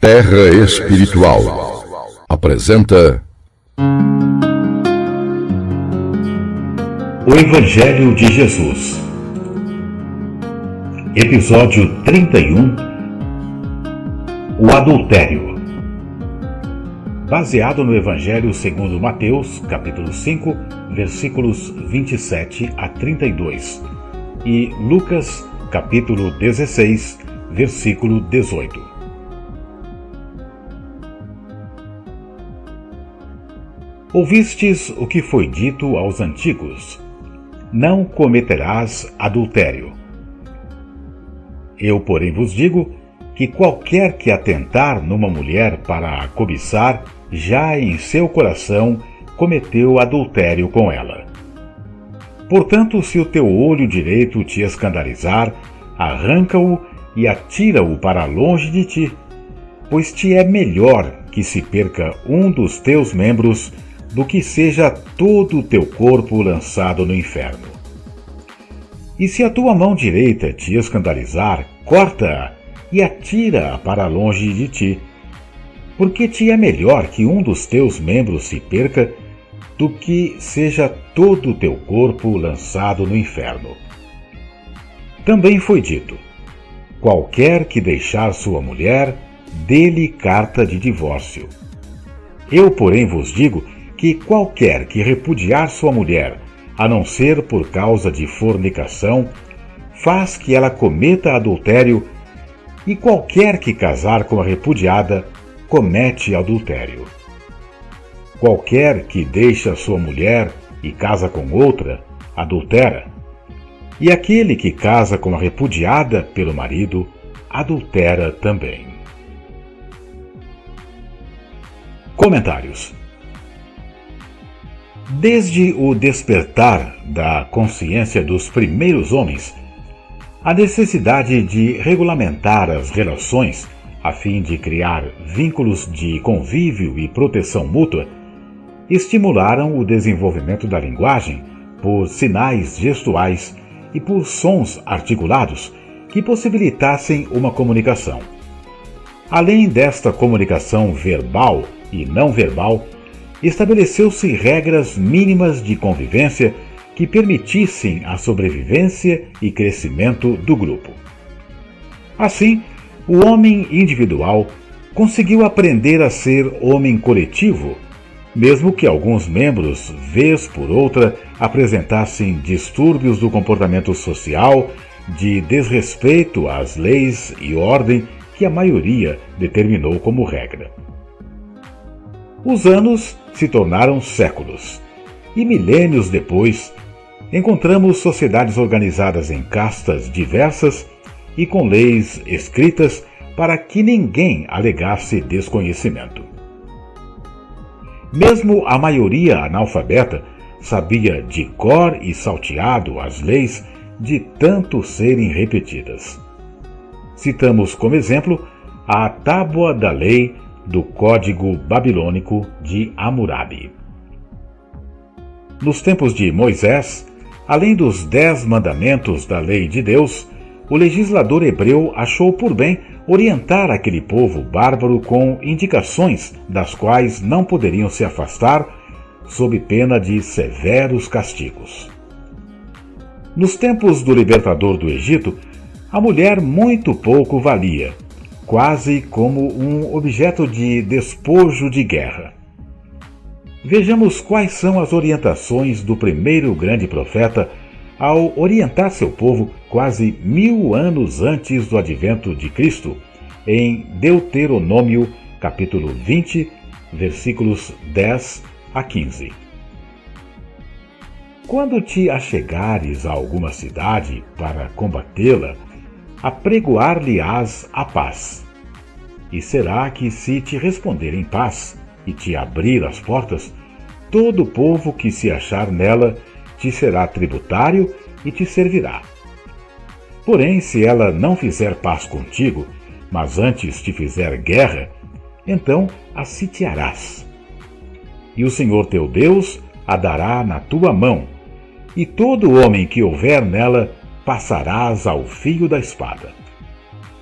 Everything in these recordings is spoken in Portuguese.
Terra Espiritual apresenta O Evangelho de Jesus, episódio 31, o adultério. Baseado no Evangelho segundo Mateus, capítulo 5, versículos 27 a 32, e Lucas, capítulo 16, versículo 18. Ouvistes o que foi dito aos antigos: não cometerás adultério. Eu, porém, vos digo que qualquer que atentar numa mulher para a cobiçar, já em seu coração cometeu adultério com ela. Portanto, se o teu olho direito te escandalizar, arranca-o e atira-o para longe de ti, pois te é melhor que se perca um dos teus membros do que seja todo o teu corpo lançado no inferno. E se a tua mão direita te escandalizar, corta-a e atira-a para longe de ti, porque te é melhor que um dos teus membros se perca do que seja todo o teu corpo lançado no inferno. Também foi dito: qualquer que deixar sua mulher, dê-lhe carta de divórcio. Eu, porém, vos digo que qualquer que repudiar sua mulher, a não ser por causa de fornicação, faz que ela cometa adultério, e qualquer que casar com a repudiada, comete adultério. Qualquer que deixa sua mulher e casa com outra, adultera, e aquele que casa com a repudiada pelo marido, adultera também. Comentários. Desde o despertar da consciência dos primeiros homens, a necessidade de regulamentar as relações a fim de criar vínculos de convívio e proteção mútua estimularam o desenvolvimento da linguagem por sinais gestuais e por sons articulados que possibilitassem uma comunicação. Além desta comunicação verbal e não verbal, estabeleceu-se regras mínimas de convivência que permitissem a sobrevivência e crescimento do grupo. Assim, o homem individual conseguiu aprender a ser homem coletivo, mesmo que alguns membros, vez por outra, apresentassem distúrbios do comportamento social, de desrespeito às leis e ordem que a maioria determinou como regra. Os anos se tornaram séculos, e milênios depois, encontramos sociedades organizadas em castas diversas e com leis escritas para que ninguém alegasse desconhecimento. Mesmo a maioria analfabeta sabia de cor e salteado as leis de tanto serem repetidas. Citamos como exemplo a Tábua da Lei do Código Babilônico de Hammurabi. Nos tempos de Moisés, além dos 10 mandamentos da lei de Deus, o legislador hebreu achou por bem orientar aquele povo bárbaro com indicações das quais não poderiam se afastar, sob pena de severos castigos. Nos tempos do libertador do Egito, a mulher muito pouco valia, quase como um objeto de despojo de guerra. Vejamos quais são as orientações do primeiro grande profeta ao orientar seu povo quase 1000 anos antes do advento de Cristo, em Deuteronômio, capítulo 20, versículos 10 a 15. Quando te achegares a alguma cidade para combatê-la, apregoar-lhe-ás a paz. E será que, se te responder em paz e te abrir as portas, todo o povo que se achar nela te será tributário e te servirá. Porém, se ela não fizer paz contigo, mas antes te fizer guerra, então a sitiarás. E o Senhor teu Deus a dará na tua mão, e todo homem que houver nela passarás ao fio da espada.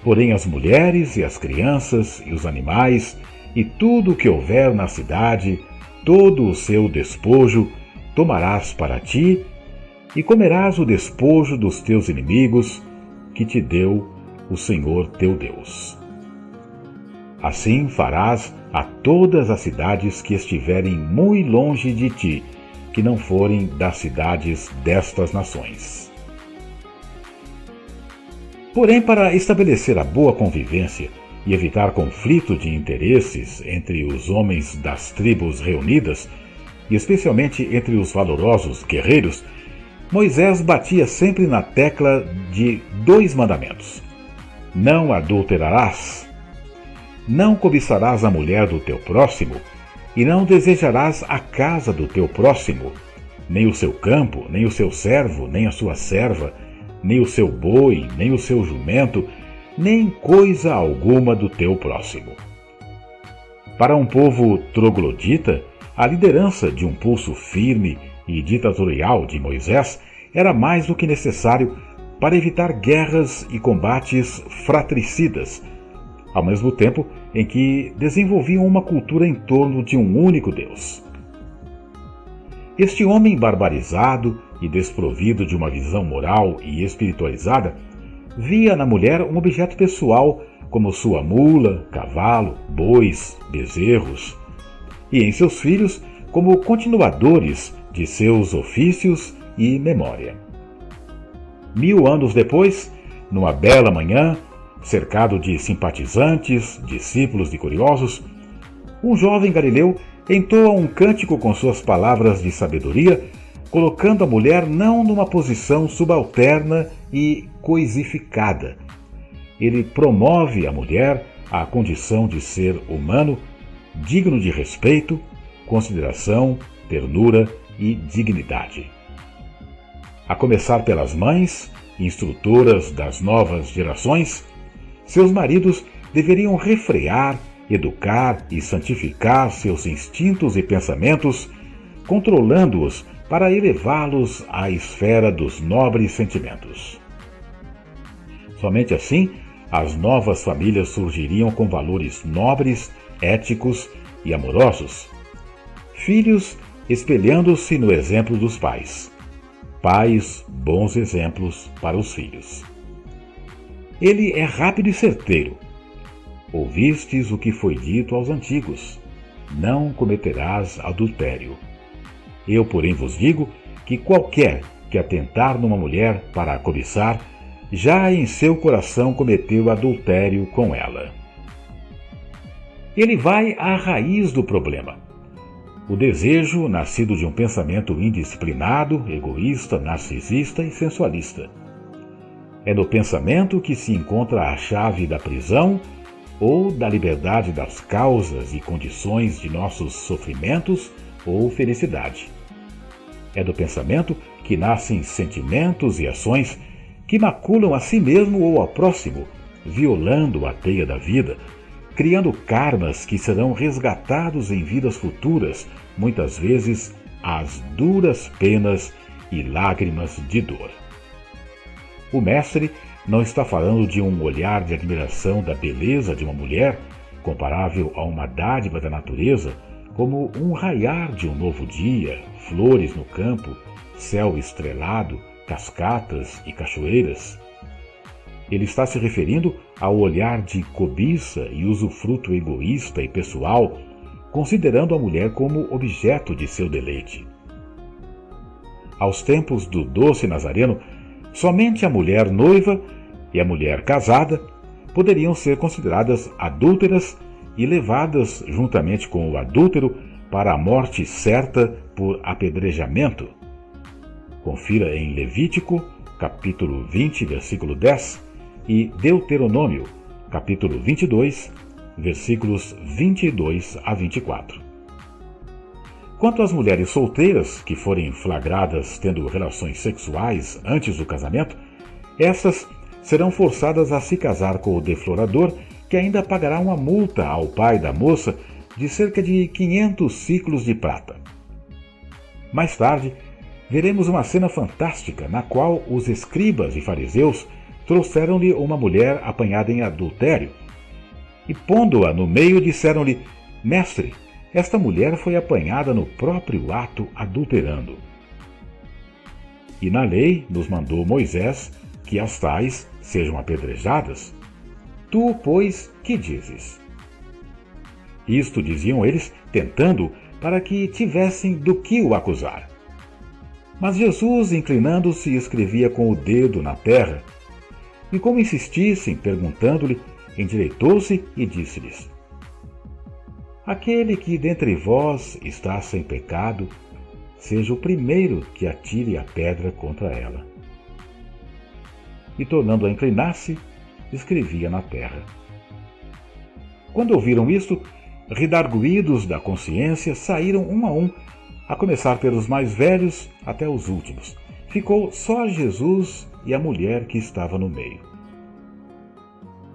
Porém as mulheres e as crianças e os animais e tudo o que houver na cidade, todo o seu despojo, tomarás para ti e comerás o despojo dos teus inimigos que te deu o Senhor teu Deus. Assim farás a todas as cidades que estiverem muito longe de ti, que não forem das cidades destas nações. Porém, para estabelecer a boa convivência e evitar conflito de interesses entre os homens das tribos reunidas, e especialmente entre os valorosos guerreiros, Moisés batia sempre na tecla de 2 mandamentos. Não adulterarás, não cobiçarás a mulher do teu próximo, e não desejarás a casa do teu próximo, nem o seu campo, nem o seu servo, nem a sua serva, nem o seu boi, nem o seu jumento, nem coisa alguma do teu próximo. Para um povo troglodita, a liderança de um pulso firme e ditatorial de Moisés era mais do que necessário para evitar guerras e combates fratricidas, ao mesmo tempo em que desenvolviam uma cultura em torno de um único Deus. Este homem barbarizado e desprovido de uma visão moral e espiritualizada via na mulher um objeto pessoal como sua mula, cavalo, bois, bezerros, e em seus filhos como continuadores de seus ofícios e memória. 1000 anos depois, numa bela manhã, cercado de simpatizantes, discípulos e curiosos, um jovem galileu entoa um cântico com suas palavras de sabedoria, colocando a mulher não numa posição subalterna e coisificada. Ele promove a mulher à condição de ser humano, digno de respeito, consideração, ternura e dignidade. A começar pelas mães, instrutoras das novas gerações, seus maridos deveriam refrear, educar e santificar seus instintos e pensamentos, controlando-os para elevá-los à esfera dos nobres sentimentos. Somente assim, as novas famílias surgiriam com valores nobres, éticos e amorosos. Filhos espelhando-se no exemplo dos pais. Pais, bons exemplos para os filhos. Ele é rápido e certeiro. Ouvistes o que foi dito aos antigos: não cometerás adultério. Eu, porém, vos digo que qualquer que atentar numa mulher para a cobiçar, já em seu coração cometeu adultério com ela. Ele vai à raiz do problema. O desejo nascido de um pensamento indisciplinado, egoísta, narcisista e sensualista. É no pensamento que se encontra a chave da prisão ou da liberdade das causas e condições de nossos sofrimentos ou felicidade. É do pensamento que nascem sentimentos e ações que maculam a si mesmo ou ao próximo, violando a teia da vida, criando karmas que serão resgatados em vidas futuras, muitas vezes às duras penas e lágrimas de dor. O mestre não está falando de um olhar de admiração da beleza de uma mulher, comparável a uma dádiva da natureza, como um raiar de um novo dia, flores no campo, céu estrelado, cascatas e cachoeiras. Ele está se referindo ao olhar de cobiça e usufruto egoísta e pessoal, considerando a mulher como objeto de seu deleite. Aos tempos do doce Nazareno, somente a mulher noiva e a mulher casada poderiam ser consideradas adúlteras e levadas, juntamente com o adúltero, para a morte certa por apedrejamento. Confira em Levítico, capítulo 20, versículo 10, e Deuteronômio, capítulo 22, versículos 22 a 24. Quanto às mulheres solteiras que forem flagradas tendo relações sexuais antes do casamento, essas serão forçadas a se casar com o deflorador, que ainda pagará uma multa ao pai da moça de cerca de 500 ciclos de prata. Mais tarde, veremos uma cena fantástica na qual os escribas e fariseus trouxeram-lhe uma mulher apanhada em adultério. E pondo-a no meio, disseram-lhe: Mestre, esta mulher foi apanhada no próprio ato adulterando. E na lei nos mandou Moisés que as tais sejam apedrejadas. Tu, pois, que dizes? Isto diziam eles, tentando, para que tivessem do que o acusar. Mas Jesus, inclinando-se, escrevia com o dedo na terra. E como insistissem, perguntando-lhe, endireitou-se e disse-lhes: Aquele que dentre vós está sem pecado, seja o primeiro que atire a pedra contra ela. E tornando a inclinar-se, escrevia na terra. Quando ouviram isto, redarguídos da consciência, saíram um, a começar pelos mais velhos até os últimos. Ficou só Jesus e a mulher que estava no meio.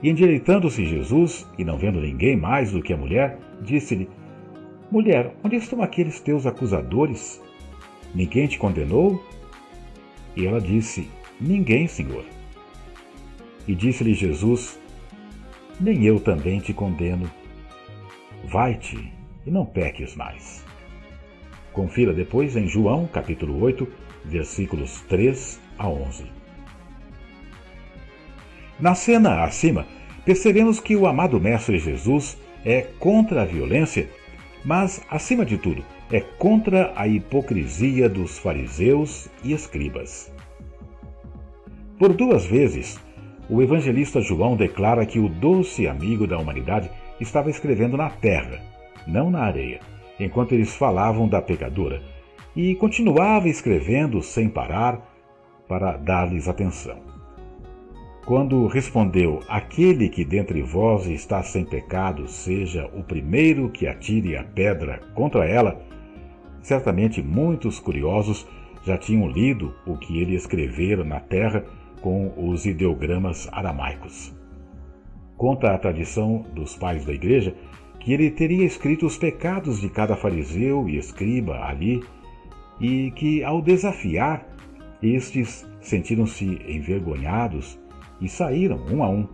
E endireitando-se Jesus, e não vendo ninguém mais do que a mulher, disse-lhe: Mulher, onde estão aqueles teus acusadores? Ninguém te condenou? E ela disse: Ninguém, Senhor. E disse-lhe Jesus: Nem eu também te condeno. Vai-te e não peques mais. Confira depois em João, capítulo 8, versículos 3 a 11. Na cena acima, percebemos que o amado Mestre Jesus é contra a violência, mas, acima de tudo, é contra a hipocrisia dos fariseus e escribas. Por 2 vezes, o evangelista João declara que o doce amigo da humanidade estava escrevendo na terra, não na areia, enquanto eles falavam da pecadora, e continuava escrevendo sem parar para dar-lhes atenção. Quando respondeu: Aquele que dentre vós está sem pecado, seja o primeiro que atire a pedra contra ela, certamente muitos curiosos já tinham lido o que ele escrevera na terra com os ideogramas aramaicos. Conta a tradição dos pais da igreja que ele teria escrito os pecados de cada fariseu e escriba ali, e que, ao desafiar, estes sentiram-se envergonhados e saíram um a um.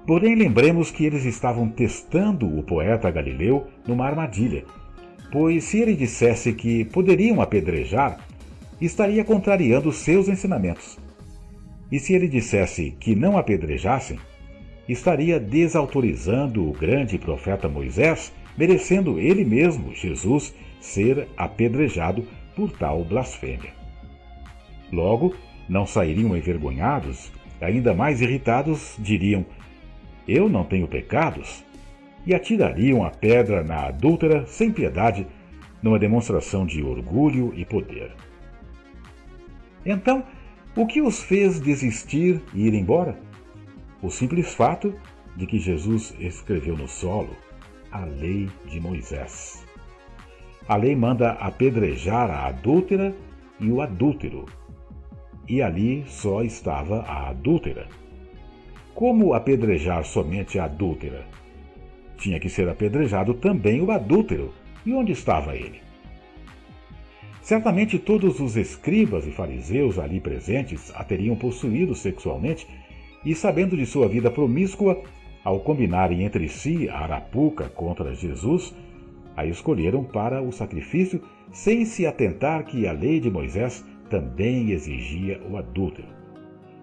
Porém, lembremos que eles estavam testando o poeta galileu numa armadilha, pois se ele dissesse que poderiam apedrejar, estaria contrariando seus ensinamentos. E se ele dissesse que não apedrejassem, estaria desautorizando o grande profeta Moisés, merecendo ele mesmo, Jesus, ser apedrejado por tal blasfêmia. Logo, não sairiam envergonhados, ainda mais irritados, diriam: Eu não tenho pecados, e atirariam a pedra na adúltera sem piedade, numa demonstração de orgulho e poder. Então, o que os fez desistir e ir embora? O simples fato de que Jesus escreveu no solo a lei de Moisés. A lei manda apedrejar a adúltera e o adúltero, e ali só estava a adúltera. Como apedrejar somente a adúltera? Tinha que ser apedrejado também o adúltero. E onde estava ele? Certamente todos os escribas e fariseus ali presentes a teriam possuído sexualmente e, sabendo de sua vida promíscua, ao combinarem entre si a arapuca contra Jesus, a escolheram para o sacrifício sem se atentar que a lei de Moisés também exigia o adúltero.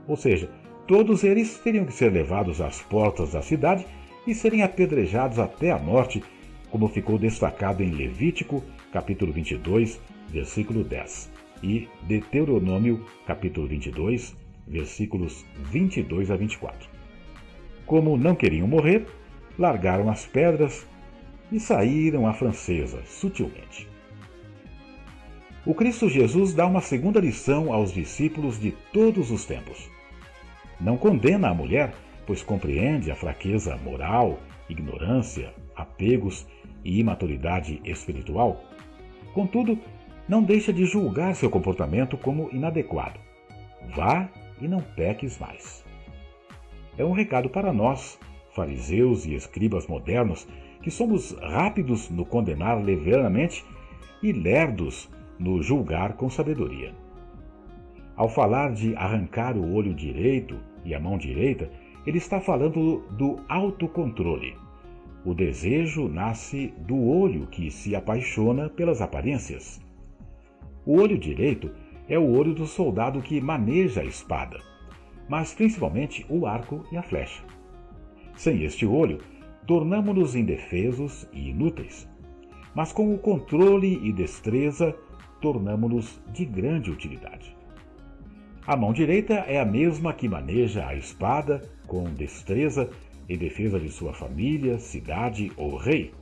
Ou seja, todos eles teriam que ser levados às portas da cidade e serem apedrejados até a morte, como ficou destacado em Levítico, capítulo 22, versículo 10, e Deuteronômio, capítulo 22, versículos 22 a 24. Como não queriam morrer, largaram as pedras e saíram à francesa, sutilmente. O Cristo Jesus dá uma segunda lição aos discípulos de todos os tempos. Não condena a mulher, pois compreende a fraqueza moral, ignorância, apegos e imaturidade espiritual. Contudo, não deixa de julgar seu comportamento como inadequado. Vá e não peques mais. É um recado para nós, fariseus e escribas modernos, que somos rápidos no condenar levianamente e lerdos no julgar com sabedoria. Ao falar de arrancar o olho direito e a mão direita, ele está falando do autocontrole. O desejo nasce do olho que se apaixona pelas aparências. O olho direito é o olho do soldado que maneja a espada, mas principalmente o arco e a flecha. Sem este olho, tornamo-nos indefesos e inúteis, mas com o controle e destreza, tornamo-nos de grande utilidade. A mão direita é a mesma que maneja a espada com destreza em defesa de sua família, cidade ou rei.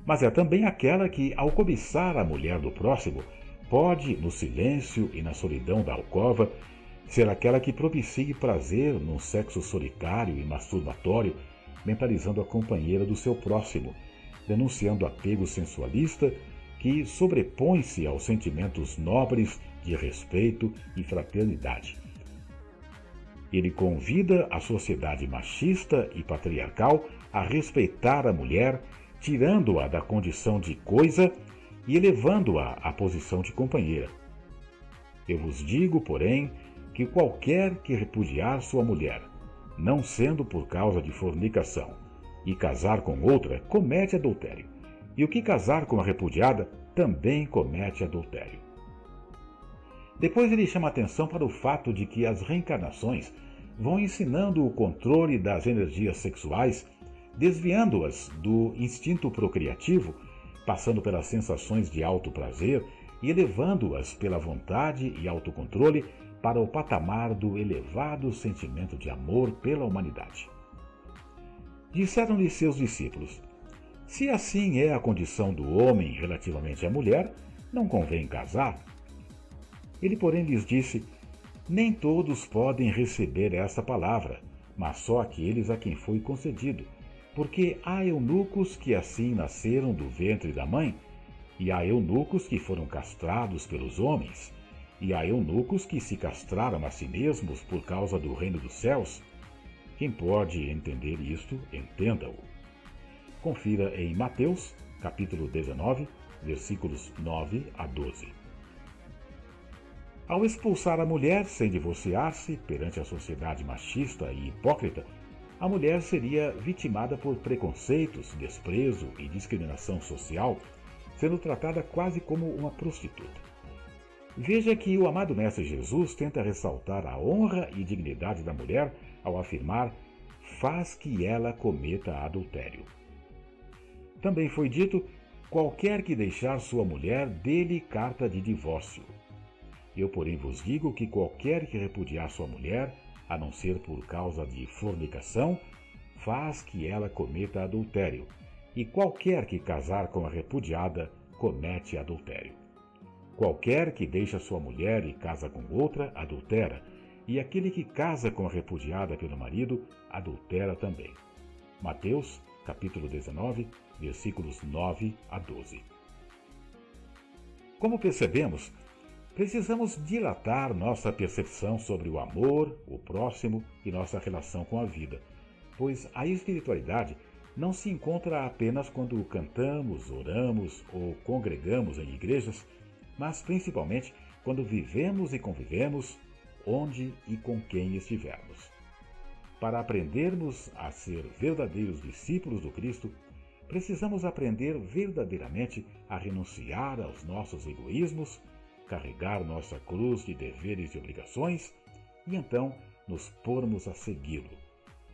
Mas é também aquela que, ao cobiçar a mulher do próximo, pode, no silêncio e na solidão da alcova, ser aquela que propicie prazer num sexo solitário e masturbatório, mentalizando a companheira do seu próximo, denunciando apego sensualista que sobrepõe-se aos sentimentos nobres de respeito e fraternidade. Ele convida a sociedade machista e patriarcal a respeitar a mulher, tirando-a da condição de coisa e elevando-a à posição de companheira. Eu vos digo, porém, que qualquer que repudiar sua mulher, não sendo por causa de fornicação, e casar com outra, comete adultério. E o que casar com a repudiada também comete adultério. Depois ele chama atenção para o fato de que as reencarnações vão ensinando o controle das energias sexuais, desviando-as do instinto procriativo, passando pelas sensações de alto prazer e elevando-as pela vontade e autocontrole para o patamar do elevado sentimento de amor pela humanidade. Disseram-lhe seus discípulos: se assim é a condição do homem relativamente à mulher, não convém casar. Ele, porém, lhes disse: nem todos podem receber esta palavra, mas só aqueles a quem foi concedido, porque há eunucos que assim nasceram do ventre da mãe, e há eunucos que foram castrados pelos homens, e há eunucos que se castraram a si mesmos por causa do reino dos céus. Quem pode entender isto, entenda-o. Confira em Mateus, capítulo 19, versículos 9 a 12. Ao expulsar a mulher sem divorciar-se perante a sociedade machista e hipócrita, a mulher seria vitimada por preconceitos, desprezo e discriminação social, sendo tratada quase como uma prostituta. Veja que o amado Mestre Jesus tenta ressaltar a honra e dignidade da mulher ao afirmar: faz que ela cometa adultério. Também foi dito: qualquer que deixar sua mulher, dê-lhe carta de divórcio. Eu, porém, vos digo que qualquer que repudiar sua mulher, a não ser por causa de fornicação, faz que ela cometa adultério, e qualquer que casar com a repudiada, comete adultério. Qualquer que deixa sua mulher e casa com outra, adultera, e aquele que casa com a repudiada pelo marido, adultera também. Mateus, capítulo 19, versículos 9 a 12. Como percebemos, precisamos dilatar nossa percepção sobre o amor, o próximo e nossa relação com a vida, pois a espiritualidade não se encontra apenas quando cantamos, oramos ou congregamos em igrejas, mas principalmente quando vivemos e convivemos, onde e com quem estivermos. Para aprendermos a ser verdadeiros discípulos do Cristo, precisamos aprender verdadeiramente a renunciar aos nossos egoísmos, carregar nossa cruz de deveres e obrigações e então nos pormos a segui-lo,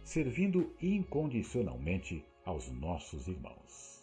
servindo incondicionalmente aos nossos irmãos.